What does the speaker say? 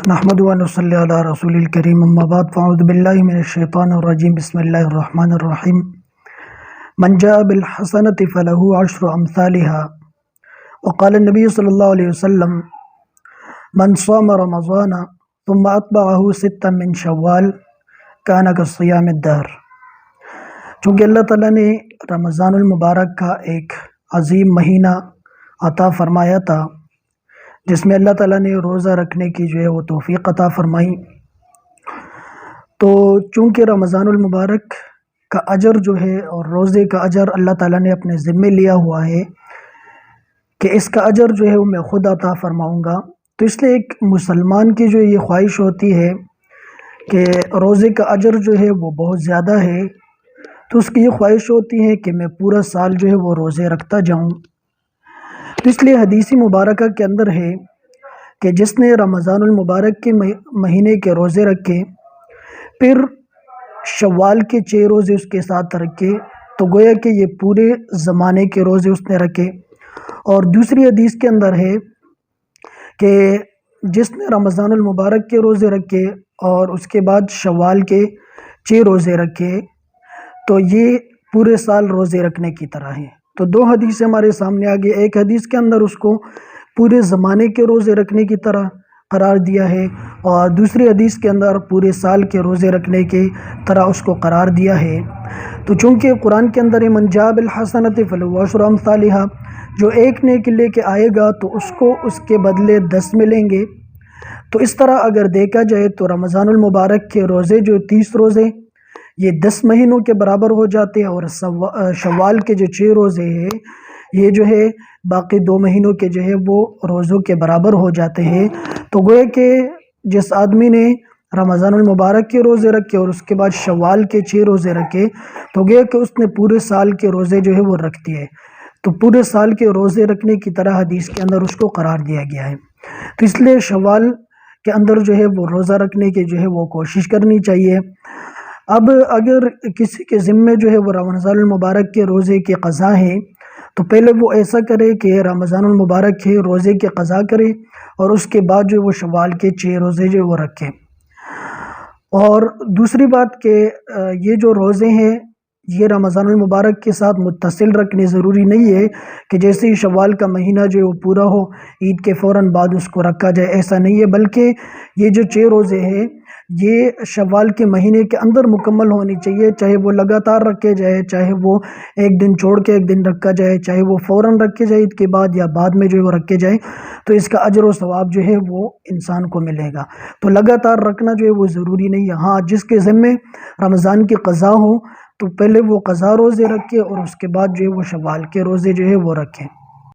نحمد و نصلی علی رسول الکریم اما بعد فاعوذ باللہ من الشیطان الرجیم بسم اللہ الرحمن الرحیم من جاء بالحسنۃ فلہ عشر امثالها وقال النبی صلی اللہ علیہ وسلم من صام رمضان ثم اتبعه ستا من شوال کان کصیام الدہر۔ چونکہ اللہ تعالیٰ نے رمضان المبارک کا ایک عظیم مہینہ عطا فرمایا تھا جس میں اللہ تعالیٰ نے روزہ رکھنے کی وہ توفیق عطا فرمائی، تو چونکہ رمضان المبارک کا اجر اور روزے کا اجر اللہ تعالیٰ نے اپنے ذمے لیا ہوا ہے کہ اس کا اجر وہ میں خود عطا فرماؤں گا، تو اس لیے ایک مسلمان کی یہ خواہش ہوتی ہے کہ روزے کا اجر وہ بہت زیادہ ہے، تو اس کی یہ خواہش ہوتی ہے کہ میں پورا سال وہ روزے رکھتا جاؤں۔ تو اس لیے حدیث مبارکہ کے اندر ہے کہ جس نے رمضان المبارک کے مہینے کے روزے رکھے پھر شوال کے 6 روزے اس کے ساتھ رکھے تو گویا کہ یہ پورے زمانے کے روزے اس نے رکھے۔ اور دوسری حدیث کے اندر ہے کہ جس نے رمضان المبارک کے روزے رکھے اور اس کے بعد شوال کے 6 روزے رکھے تو یہ پورے سال روزے رکھنے کی طرح ہے۔ تو 2 حدیث ہمارے سامنے آگے، ایک حدیث کے اندر اس کو پورے زمانے کے روزے رکھنے کی طرح قرار دیا ہے اور دوسری حدیث کے اندر پورے سال کے روزے رکھنے کی طرح اس کو قرار دیا ہے۔ تو چونکہ قرآن کے اندر من جاء بالحسنۃ فلہ عشر امثالها، جو ایک نیکی لے کے آئے گا تو اس کو اس کے بدلے 10 ملیں گے۔ تو اس طرح اگر دیکھا جائے تو رمضان المبارک کے روزے 30 روزے یہ 10 مہینوں کے برابر ہو جاتے ہیں، اور شوال کے 6 روزے ہیں یہ باقی 2 مہینوں کے وہ روزوں کے برابر ہو جاتے ہیں۔ تو گویا کہ جس آدمی نے رمضان المبارک کے روزے رکھے اور اس کے بعد شوال کے 6 روزے رکھے تو گویا کہ اس نے پورے سال کے روزے وہ رکھ دیے، تو پورے سال کے روزے رکھنے کی طرح حدیث کے اندر اس کو قرار دیا گیا ہے۔ تو اس لیے شوال کے اندر وہ روزہ رکھنے کی وہ کوشش کرنی چاہیے۔ اب اگر کسی کے ذمے وہ رمضان المبارک کے روزے کی قضا ہے تو پہلے وہ ایسا کرے کہ رمضان المبارک کے روزے کی قضا کرے اور اس کے بعد وہ شوال کے 6 روزے وہ رکھے۔ اور دوسری بات کہ یہ جو روزے ہیں یہ رمضان المبارک کے ساتھ متصل رکھنے ضروری نہیں ہے کہ جیسے ہی شوال کا مہینہ وہ پورا ہو عید کے فوراً بعد اس کو رکھا جائے، ایسا نہیں ہے، بلکہ یہ جو 6 روزے ہیں یہ شوال کے مہینے کے اندر مکمل ہونی چاہیے، چاہے وہ لگاتار رکھے جائے، چاہے وہ ایک دن چھوڑ کے ایک دن رکھا جائے، چاہے وہ فوراً رکھے جائے عید کے بعد یا بعد میں وہ رکھے جائے، تو اس کا اجر و ثواب وہ انسان کو ملے گا۔ تو لگاتار رکھنا وہ ضروری نہیں ہے۔ ہاں، جس کے ذمے رمضان کی قضا ہو تو پہلے وہ قضا روزے رکھے اور اس کے بعد وہ شوال کے روزے وہ رکھیں۔